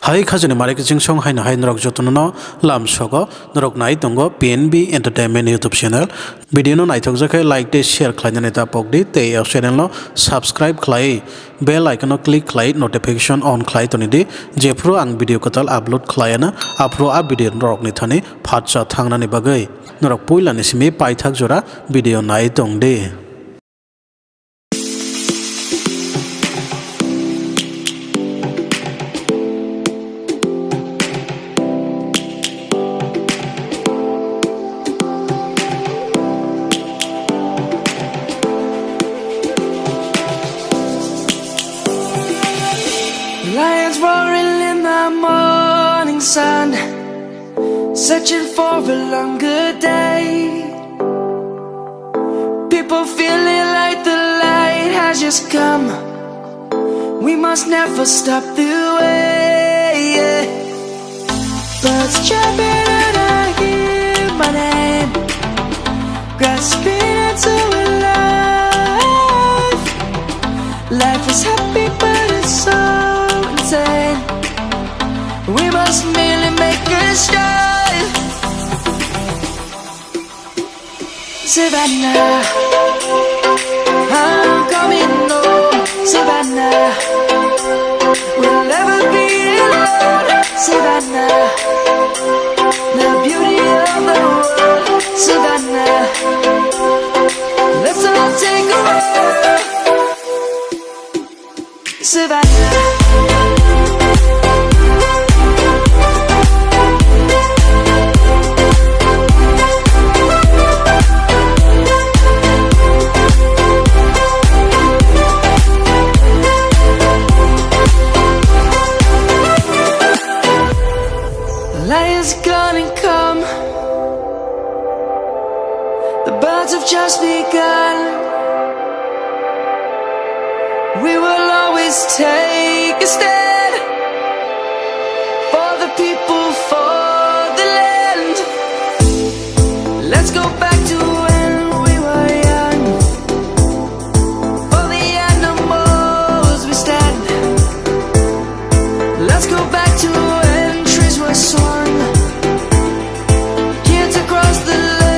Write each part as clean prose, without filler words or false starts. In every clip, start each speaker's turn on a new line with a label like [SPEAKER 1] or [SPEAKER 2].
[SPEAKER 1] Hai khajani mari kijing song hai na hai norok jotono lam sogo norok nai tongo PNB Entertainment YouTube channel video no naithok jakai like de share khlainani ta pokdi te channel no subscribe khlai bell icon no click khlai notification on khlai toni di jefro ang video kotal upload khlaiana apro a video norok ni thani phatcha thangnani bagai norok poilani simi paithak jora video nai tongde.
[SPEAKER 2] Lions roaring in the morning sun, searching for a longer day. People feeling like the light has just come. We must never stop the way. Birds chirping and I hear my name, grasping into a life. Life is happy but it's so insane. We must merely make a start. Savannah, I'm coming home. Savannah, we'll never be alone. Savannah, the beauty of the world. Savannah, let's all take a walk. Savannah. Lion's gonna come. The birds have just begun. We will always take a stand for the people, for the land. Let's go back to when we were young. For the animals we stand. Let's go back to when trees were swung. Kids across the land.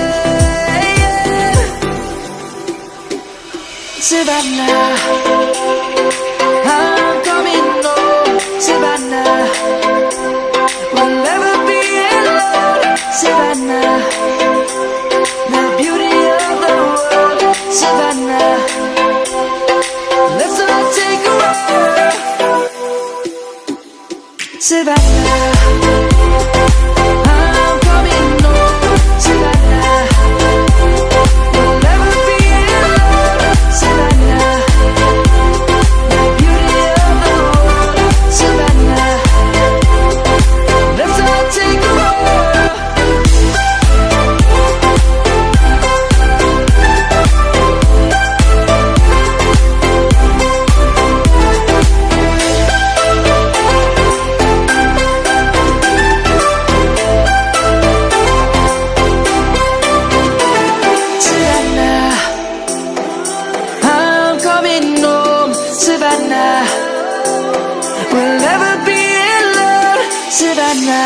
[SPEAKER 2] Savannah, I'm coming home. Savannah, we'll never be alone. Savannah, the beauty of the world. Savannah, let's all take a walk. Savannah.